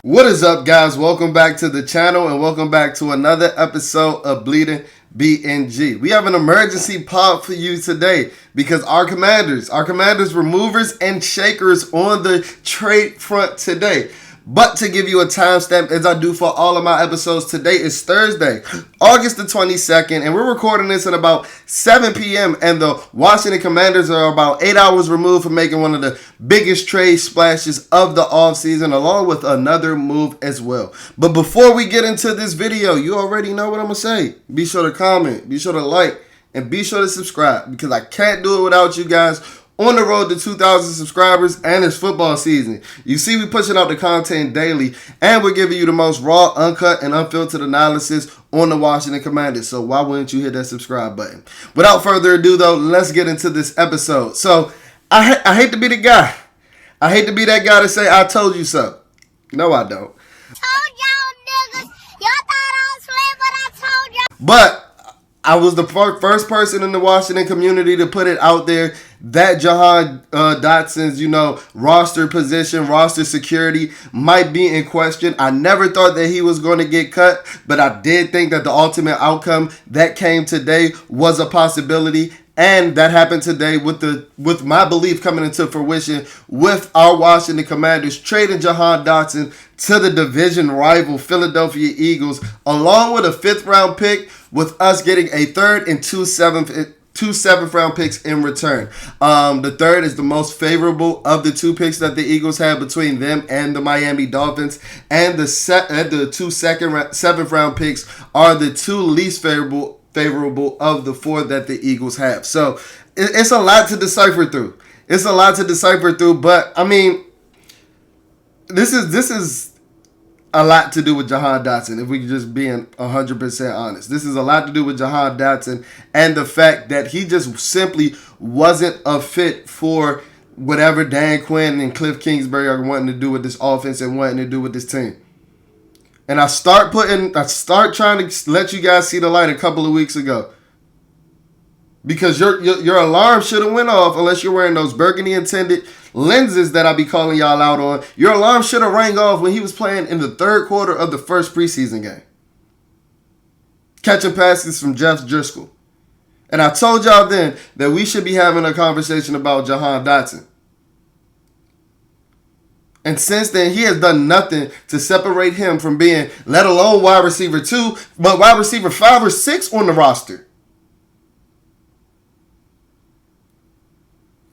What is up, guys? Welcome back to the channel and welcome back to another episode of Bleeding BnG. We have an emergency pod for you today because our commanders were movers and shakers on the trade front today. But to give you a timestamp, as I do for all of my episodes, today is Thursday, August the 22nd, and we're recording this at about 7 p.m. And the Washington Commanders are about 8 hours removed from making one of the biggest trade splashes of the offseason, along with another move as well. But before we get into this video, you already know what I'm going to say. Be sure to comment, be sure to like, and be sure to subscribe, because I can't do it without you guys. On the road to 2,000 subscribers, and it's football season. You see, we're pushing out the content daily, and we're giving you the most raw, uncut, and unfiltered analysis on the Washington Commanders. So why wouldn't you hit that subscribe button? Without further ado, though, let's get into this episode. So I hate to be the guy. I hate to be that guy to say, I told you so. No, I don't. Told y'all niggas. Y'all thought I was playing, but I told y'all. But I was the first person in the Washington community to put it out there that Jahan Dotson's, roster position, roster security might be in question. I never thought that he was going to get cut, but I did think that the ultimate outcome that came today was a possibility. And that happened today with my belief coming into fruition with our Washington Commanders trading Jahan Dotson to the division rival Philadelphia Eagles, along with a 5th round pick, with us getting a 3rd and two 7th round picks in return. The 3rd is the most favorable of the 2 picks that the Eagles have between them and the Miami Dolphins, and the 2 7th round picks are the 2 least favorable of the 4 that the Eagles have. So it's a lot to decipher through. But I mean, this is a lot to do with Jahan Dotson, if we just being 100% honest. This is a lot to do with Jahan Dotson and the fact that he just simply wasn't a fit for whatever Dan Quinn and Cliff Kingsbury are wanting to do with this offense and wanting to do with this team. And I start trying to let you guys see the light a couple of weeks ago. Because your alarm should have went off, unless you're wearing those burgundy intended lenses that I be calling y'all out on. Your alarm should have rang off when he was playing in the 3rd quarter of the first preseason game, catching passes from Jeff Driscoll. And I told y'all then that we should be having a conversation about Jahan Dotson. And since then, he has done nothing to separate him from being, let alone wide receiver 2, but wide receiver 5 or 6 on the roster.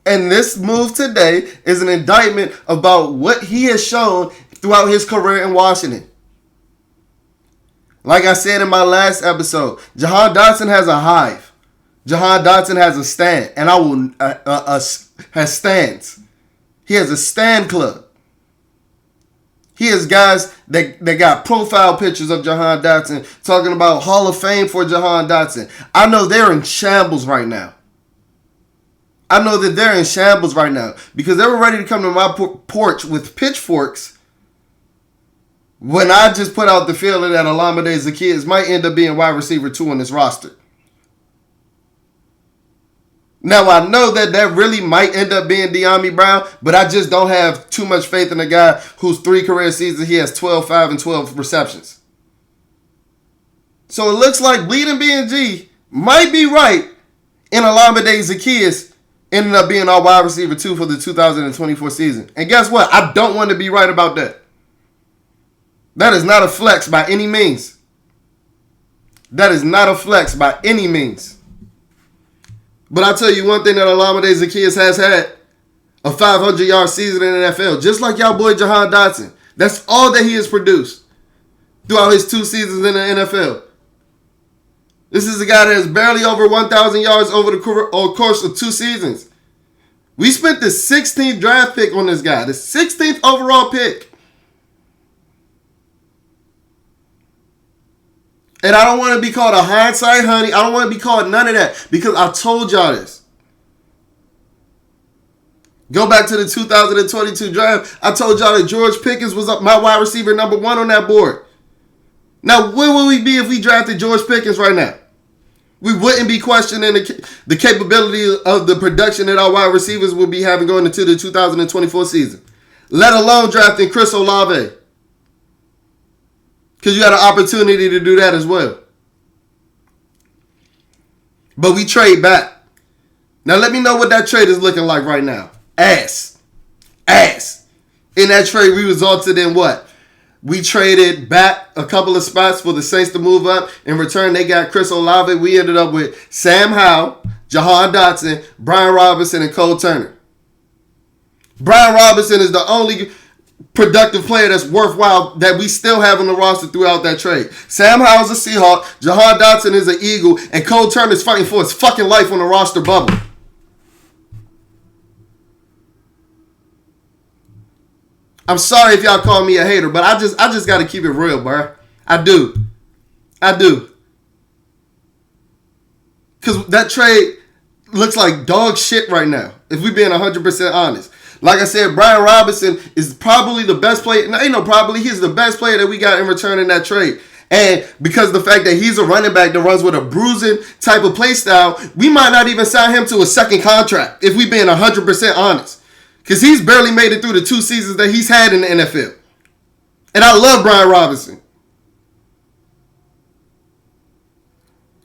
And this move today is an indictment about what he has shown throughout his career in Washington. Like I said in my last episode, Jahan Dotson has a hive. Jahan Dotson has a stand, and has stands. He has a stand club. He has guys that got profile pictures of Jahan Dotson talking about Hall of Fame for Jahan Dotson. I know they're in shambles right now. Because they were ready to come to my porch with pitchforks when I just put out the feeling that Olamide Zaccheaus might end up being wide receiver 2 on this roster. Now, I know that really might end up being De'Ami Brown, but I just don't have too much faith in a guy whose 3 career seasons he has 12, 5, and 12 receptions. So it looks like Bleeding BnG might be right in Olamide Zaccheaus ending up being our wide receiver 2 for the 2024 season. And guess what? I don't want to be right about that. That is not a flex by any means. But I'll tell you one thing that Olamide Zaccheaus has had: a 500-yard season in the NFL, just like y'all boy Jahan Dotson. That's all that he has produced throughout his 2 seasons in the NFL. This is a guy that has barely over 1,000 yards over the course of 2 seasons. We spent the 16th draft pick on this guy, the 16th overall pick. And I don't want to be called a hindsight honey. I don't want to be called none of that, because I told y'all this. Go back to the 2022 draft. I told y'all that George Pickens was my wide receiver number 1 on that board. Now, where would we be if we drafted George Pickens right now? We wouldn't be questioning the capability of the production that our wide receivers will be having going into the 2024 season, let alone drafting Chris Olave. Because you had an opportunity to do that as well. But we trade back. Now let me know what that trade is looking like right now. Ass. In that trade, we resulted in what? We traded back a couple of spots for the Saints to move up. In return, they got Chris Olave. We ended up with Sam Howell, Jahan Dotson, Brian Robinson, and Cole Turner. Brian Robinson is the only productive player that's worthwhile that we still have on the roster throughout that trade. Sam Howell's a Seahawk, Jahan Dotson is an Eagle, and Cole Turner's fighting for his fucking life on the roster bubble. I'm sorry if y'all call me a hater, but I just got to keep it real, bro. I do. Because that trade looks like dog shit right now, if we being 100% honest. Like I said, Brian Robinson is probably the best player. No, ain't no probably. He's the best player that we got in return in that trade. And because of the fact that he's a running back that runs with a bruising type of play style, we might not even sign him to a second contract, if we being 100% honest. Because he's barely made it through the 2 seasons that he's had in the NFL. And I love Brian Robinson.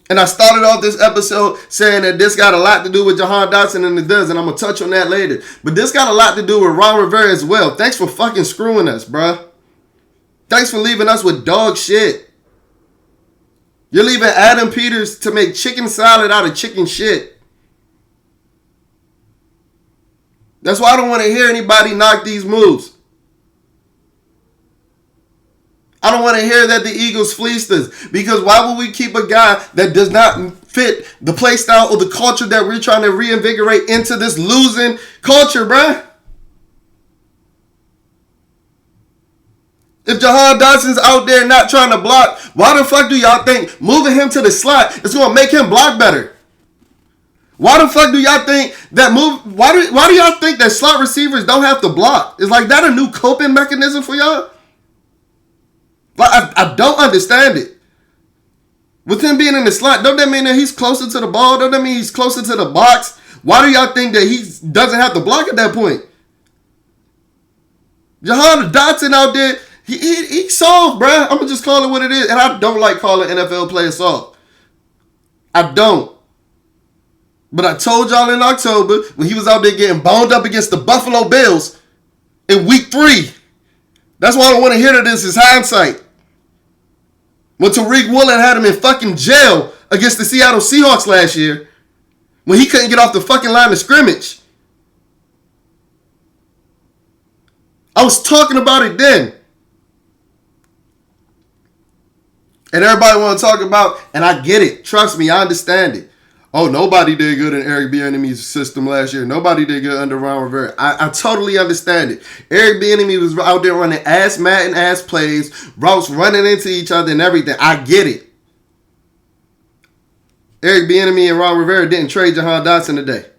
And I started off this episode saying that this got a lot to do with Jahan Dotson, and it does, and I'm going to touch on that later. But this got a lot to do with Ron Rivera as well. Thanks for fucking screwing us, bruh. Thanks for leaving us with dog shit. You're leaving Adam Peters to make chicken salad out of chicken shit. That's why I don't want to hear anybody knock these moves. I don't want to hear that the Eagles fleeced us. Because why would we keep a guy that does not fit the play style or the culture that we're trying to reinvigorate into this losing culture, bruh? If Jahan Dotson's out there not trying to block, why the fuck do y'all think moving him to the slot is going to make him block better? Why the fuck do y'all think that move? Why do y'all think that slot receivers don't have to block? Is like that a new coping mechanism for y'all? Like I don't understand it. With him being in the slot, don't that mean that he's closer to the ball? Don't that mean he's closer to the box? Why do y'all think that he doesn't have to block at that point? Jahan Dotson out there, he soft, bruh. I'm gonna just call it what it is, and I don't like calling NFL players soft. I don't. But I told y'all in October, when he was out there getting boned up against the Buffalo Bills in week 3. That's why I don't want to hear that this is hindsight. When Tariq Woolen had him in fucking jail against the Seattle Seahawks last year, when he couldn't get off the fucking line of scrimmage. I was talking about it then. And everybody want to talk about, and I get it. Trust me, I understand it. Oh, nobody did good in Eric Bieniemy's system last year. Nobody did good under Ron Rivera. I totally understand it. Eric Bieniemy was out there running ass mat and ass plays, routes running into each other and everything. I get it. Eric Bieniemy and Ron Rivera didn't trade Jahan Dotson today.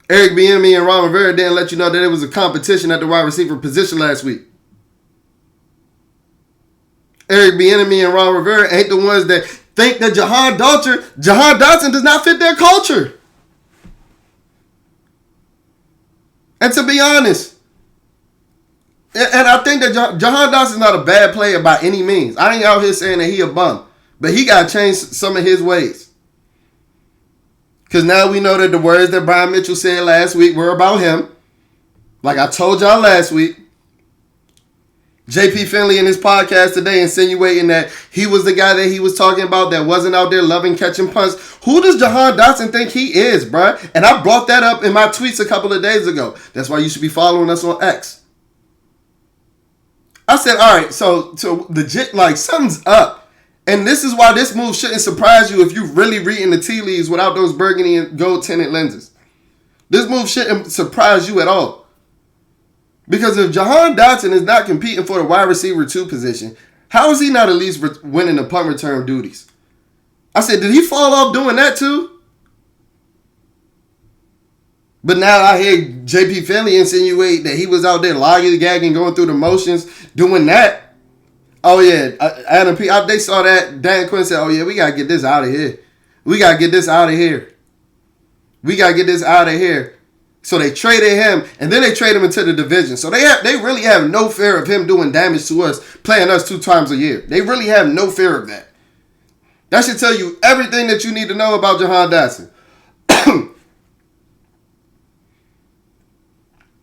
Eric Bieniemy and Ron Rivera didn't let you know that it was a competition at the wide receiver position last week. Eric Bieniemy and Ron Rivera ain't the ones that think that Jahan Dotson does not fit their culture. And to be honest, and I think that Jahan Dotson is not a bad player by any means. I ain't out here saying that he a bum. But he got to change some of his ways. Because now we know that the words that Brian Mitchell said last week were about him. Like I told y'all last week. JP Finley in his podcast today insinuating that he was the guy that he was talking about that wasn't out there loving catching punts. Who does Jahan Dotson think he is, bruh? And I brought that up in my tweets a couple of days ago. That's why you should be following us on X. I said, all right, so legit, like, something's up. And this is why this move shouldn't surprise you if you're really reading the tea leaves without those burgundy and gold tinted lenses. This move shouldn't surprise you at all. Because if Jahan Dotson is not competing for the wide receiver 2 position, how is he not at least winning the punt return duties? I said, did he fall off doing that too? But now I hear JP Finley insinuate that he was out there lollygagging, going through the motions, doing that. Oh yeah, Adam P. They saw that. Dan Quinn said, oh yeah, we got to get this out of here. We got to get this out of here. We got to get this out of here. So they traded him, and then they traded him into the division. So they really have no fear of him doing damage to us, playing us 2 times a year. They really have no fear of that. That should tell you everything that you need to know about Jahan Dotson.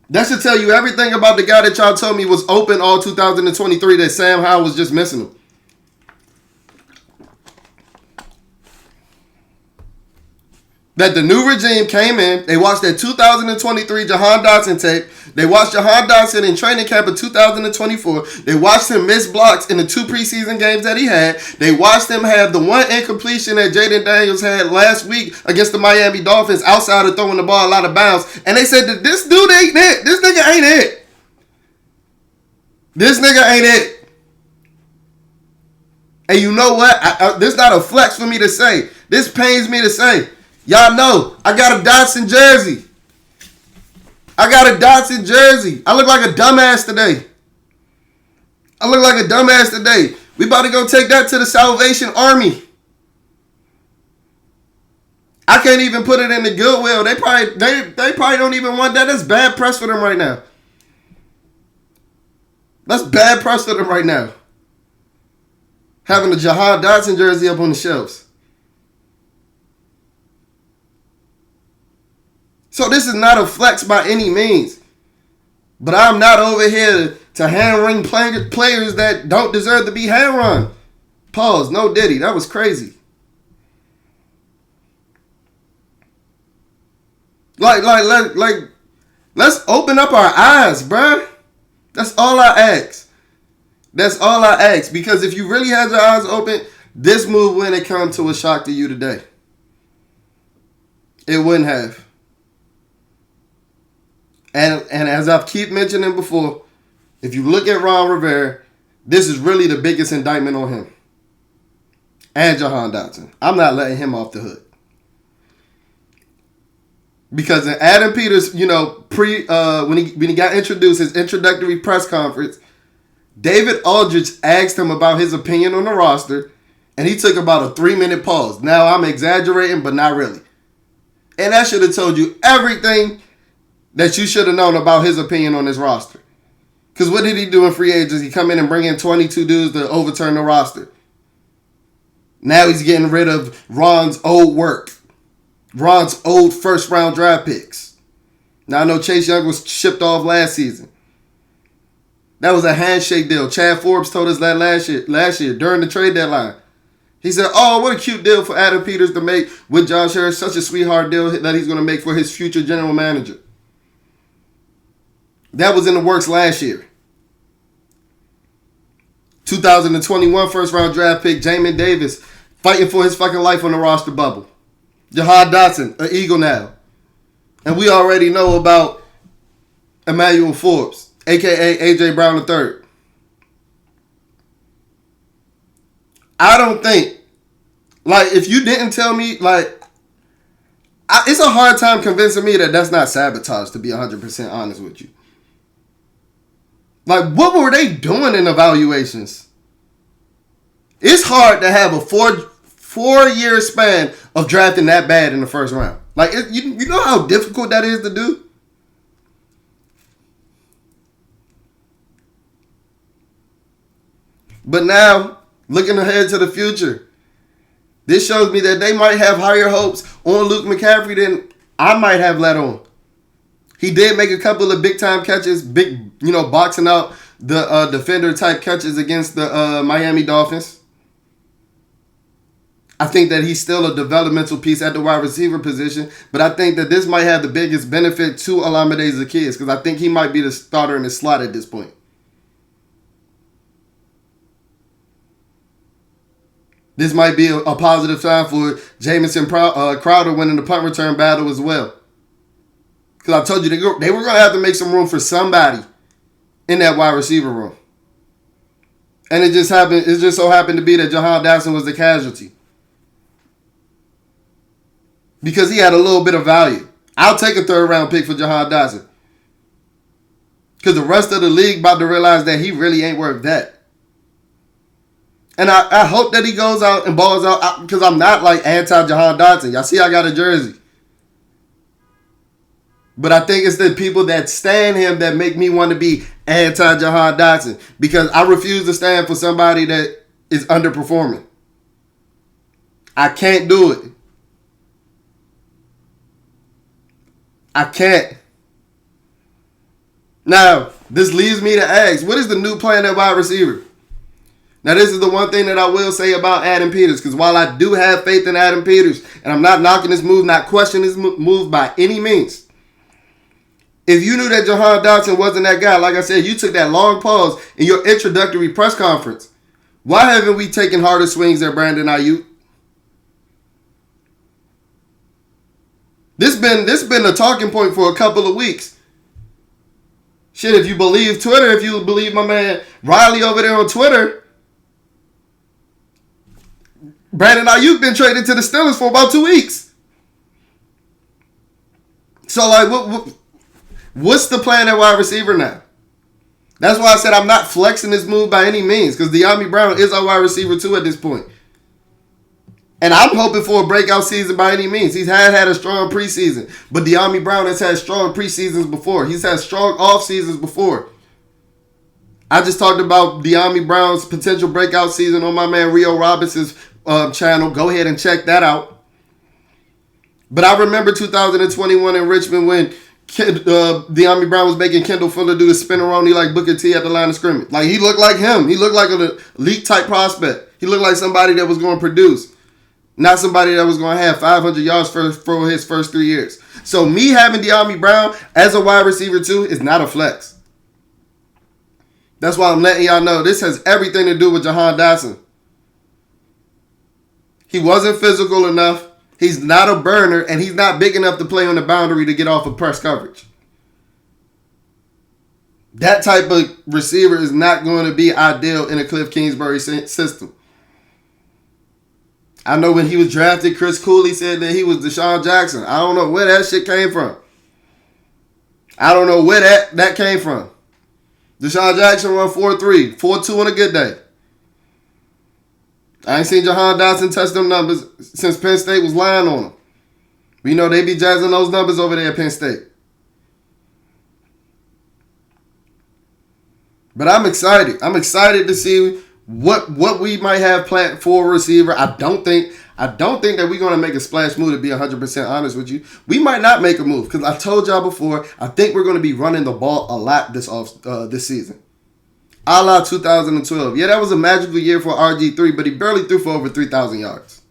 That should tell you everything about the guy that y'all told me was open all 2023 that Sam Howell was just missing him. That the new regime came in, they watched that 2023 Jahan Dotson tape. They watched Jahan Dotson in training camp in 2024. They watched him miss blocks in the 2 preseason games that he had. They watched him have the 1 incompletion that Jaden Daniels had last week against the Miami Dolphins outside of throwing the ball out of bounds. And they said that this dude ain't it. This nigga ain't it. This nigga ain't it. And you know what? This not a flex for me to say. This pains me to say. Y'all know, I got a Dotson jersey. I look like a dumbass today. We about to go take that to the Salvation Army. I can't even put it in the Goodwill. They probably don't even want that. That's bad press for them right now. Having a Jahan Dotson jersey up on the shelves. So this is not a flex by any means. But I'm not over here to hand-ring players that don't deserve to be hand-run. Pause. No Diddy. That was crazy. Like, let's open up our eyes, bruh. That's all I ask. Because if you really had your eyes open, this move wouldn't have come to a shock to you today. It wouldn't have. And as I've keep mentioning before, if you look at Ron Rivera, this is really the biggest indictment on him. And Jahan Dotson. I'm not letting him off the hook. Because in Adam Peters, when he got introduced, his introductory press conference, David Aldridge asked him about his opinion on the roster, and he took about a 3-minute pause. Now, I'm exaggerating, but not really. And that should have told you everything that you should have known about his opinion on this roster. Because what did he do in free agency? He come in and bring in 22 dudes to overturn the roster. Now he's getting rid of Ron's old work. Ron's old first-round draft picks. Now I know Chase Young was shipped off last season. That was a handshake deal. Chad Forbes told us that last year during the trade deadline. He said, oh, what a cute deal for Adam Peters to make with Josh Harris. Such a sweetheart deal that he's going to make for his future general manager. That was in the works last year. 2021 first-round draft pick, Jamin Davis, fighting for his fucking life on the roster bubble. Jahan Dotson, an Eagle now. And we already know about Emmanuel Forbes, a.k.a. A.J. Brown III. I don't think, if you didn't tell me, it's a hard time convincing me that that's not sabotage, to be 100% honest with you. What were they doing in evaluations? It's hard to have a four-year span of drafting that bad in the first round. You know how difficult that is to do? But now, looking ahead to the future, this shows me that they might have higher hopes on Luke McCaffrey than I might have let on. He did make a couple of big-time catches, boxing out the defender-type catches against the Miami Dolphins. I think that he's still a developmental piece at the wide receiver position, but I think that this might have the biggest benefit to Olamide Zaccheaus because I think he might be the starter in the slot at this point. This might be a positive sign for Jamison Crowder winning the punt return battle as well. Because I told you they were going to have to make some room for somebody in that wide receiver room. And it just so happened to be that Jahan Dotson was the casualty. Because he had a little bit of value. I'll take a 3rd-round pick for Jahan Dotson. Because the rest of the league about to realize that he really ain't worth that. And I hope that he goes out and balls out because I'm not anti-Jahan Dotson. Y'all see I got a jersey. But I think it's the people that stand him that make me want to be anti-Jahan Dotson. Because I refuse to stand for somebody that is underperforming. I can't do it. I can't. Now, this leads me to ask, what is the new plan at wide receiver? Now, this is the one thing that I will say about Adam Peters, because while I do have faith in Adam Peters, and I'm not knocking his move, not questioning his move by any means, if you knew that Jahan Dotson wasn't that guy, like I said, you took that long pause in your introductory press conference. Why haven't we taken harder swings at Brandon Ayuk? This been a talking point for a couple of weeks. Shit, if you believe Twitter, if you believe my man Riley over there on Twitter, Brandon Ayuk been traded to the Steelers for about 2 weeks. So, like, what's the plan at wide receiver now? That's why I said I'm not flexing this move by any means, because De'Ami Brown is our wide receiver too at this point. And I'm hoping for a breakout season by any means. He's had a strong preseason, but De'Ami Brown has had strong preseasons before. He's had strong off seasons before. I just talked about De'Ami Brown's potential breakout season on my man Rio Robinson's channel. Go ahead and check that out. But I remember 2021 in Richmond when De'Ami Brown was making Kendall Fuller do a spin-a-roni like Booker T at the line of scrimmage. Like, he looked like him. He looked like an elite type prospect. He looked like somebody that was going to produce. Not somebody that was going to have 500 yards for his first 3 years. So me having De'Ami Brown as a wide receiver too is not a flex. That's why I'm letting y'all know this has everything to do with Jahan Dotson. He wasn't physical enough. He's not a burner, and he's not big enough to play on the boundary to get off of press coverage. That type of receiver is not going to be ideal in a Cliff Kingsbury system. I know when he was drafted, Chris Cooley said that he was Deshaun Jackson. I don't know where that shit came from. I don't know where that came from. Deshaun Jackson run 4.3, 4.2 on a good day. I ain't seen Jahan Dotson touch them numbers since Penn State was lying on him. We know they be jazzing those numbers over there at Penn State. But I'm excited. I'm excited to see what we might have planned for a receiver. I don't think that we're going to make a splash move, to be 100% honest with you. We might not make a move because I told y'all before, I think we're going to be running the ball a lot this season. A la 2012. Yeah, that was a magical year for RG3, but he barely threw for over 3,000 yards.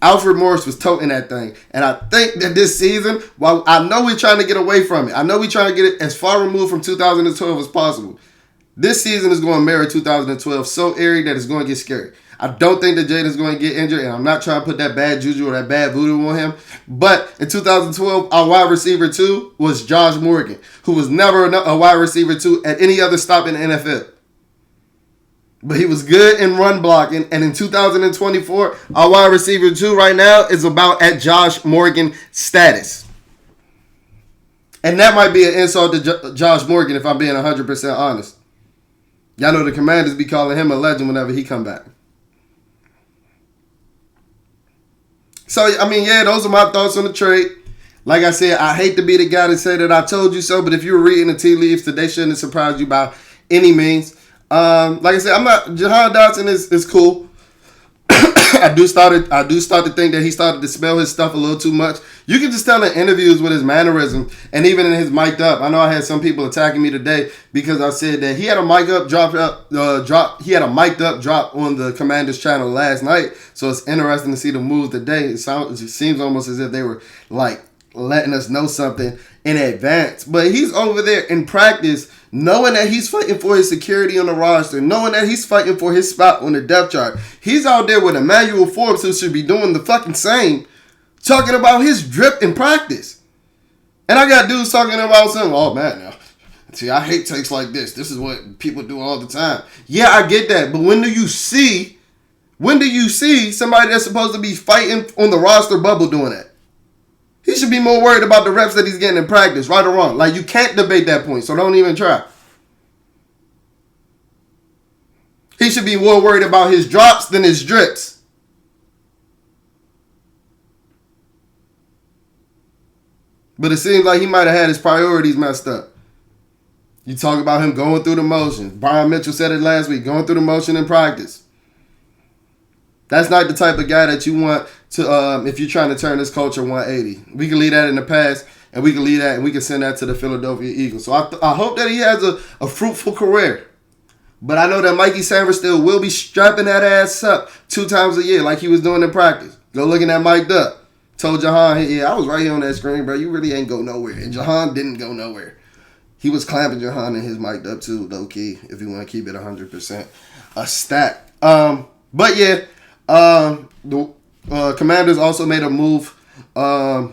Alfred Morris was toting that thing. And I think that this season, while I know we're trying to get away from it, I know we're trying to get it as far removed from 2012 as possible. This season is going to mirror 2012 so eerie that it's going to get scary. I don't think that Jaden's going to get injured, and I'm not trying to put that bad juju or that bad voodoo on him. But in 2012, our wide receiver 2 was Josh Morgan, who was never a wide receiver 2 at any other stop in the NFL. But he was good in run blocking, and in 2024, our wide receiver 2 right now is about at Josh Morgan status. And that might be an insult to Josh Morgan if I'm being 100% honest. Y'all know the Commanders be calling him a legend whenever he come back. So, I mean, yeah, those are my thoughts on the trade. Like I said, I hate to be the guy to say that I told you so, but if you were reading the tea leaves today, shouldn't have surprised you by any means. Like I said, Jahan Dotson is cool. I do start to think that he started to smell his stuff a little too much. You can just tell in interviews with his mannerism and even in his mic'd up. I know I had some people attacking me today because I said that he had a mic'd up drop. He had a mic'd up drop on the Commanders channel last night. So it's interesting to see the moves today. It seems almost as if they were like letting us know something in advance. But he's over there in practice, knowing that he's fighting for his security on the roster, knowing that he's fighting for his spot on the depth chart. He's out there with Emmanuel Forbes, who should be doing the fucking same, talking about his drip in practice. And I got dudes talking about something, oh man, now, see, I hate takes like this. This is what people do all the time. Yeah, I get that. But when do you see somebody that's supposed to be fighting on the roster bubble doing that? He should be more worried about the reps that he's getting in practice, right or wrong. Like, you can't debate that point, so don't even try. He should be more worried about his drops than his drips. But it seems like he might have had his priorities messed up. You talk about him going through the motions. Brian Mitchell said it last week, going through the motion in practice. That's not the type of guy that you want to, if you're trying to turn this culture 180. We can leave that in the past, and we can leave that, and we can send that to the Philadelphia Eagles. So I hope that he has a fruitful career. But I know that Mikey Sainristil will be strapping that ass up 2 times a year like he was doing in practice. Go looking at Mike Duck. Told Jahan, yeah, I was right here on that screen, bro. You really ain't go nowhere. And Jahan didn't go nowhere. He was clamping Jahan and his mic'd up too, low key, if you want to keep it 100% a stat. But yeah, the Commanders also made a move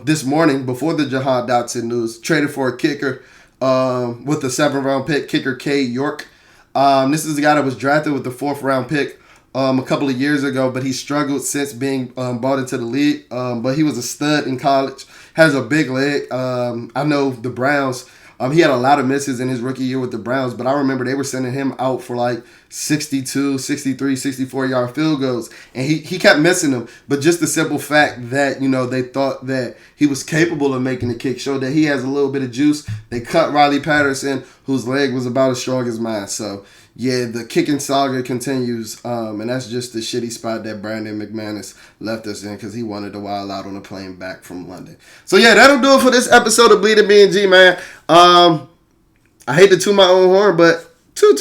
this morning before the Jahan Dotson news. Traded for a kicker with the 7th round pick, kicker K. York. This is a guy that was drafted with the 4th round pick a couple of years ago, but he struggled since being brought into the league. But he was a stud in college, has a big leg. I know the Browns. He had a lot of misses in his rookie year with the Browns, but I remember they were sending him out for like 62, 63, 64-yard field goals, and he kept missing them. But just the simple fact that, you know, they thought that he was capable of making the kick showed that he has a little bit of juice. They cut Riley Patterson, whose leg was about as strong as mine. So, yeah, the kicking saga continues, and that's just the shitty spot that Brandon McManus left us in because he wanted to wild out on a plane back from London. So, yeah, that'll do it for this episode of Bleeding BnG, man. I hate to toot my own horn, but toot.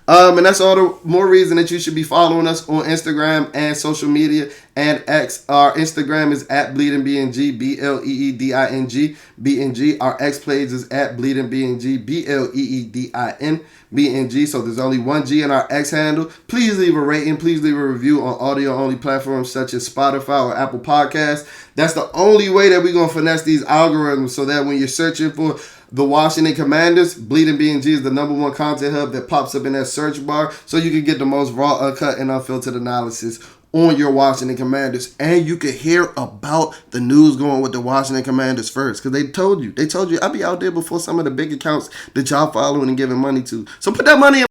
And that's all the more reason that you should be following us on Instagram and social media and X. Our Instagram is at BleedingBNG, BLEEDING, BNG. Our X page is at BleedingBNG, BLEEDIN, BNG. So there's only one G in our X handle. Please leave a rating. Please leave a review on audio-only platforms such as Spotify or Apple Podcasts. That's the only way that we're going to finesse these algorithms so that when you're searching for the Washington Commanders, Bleeding BnG is the #1 content hub that pops up in that search bar so you can get the most raw, uncut, and unfiltered analysis on your Washington Commanders. And you can hear about the news going with the Washington Commanders first because they told you I'll be out there before some of the big accounts that y'all following and giving money to. So put that money in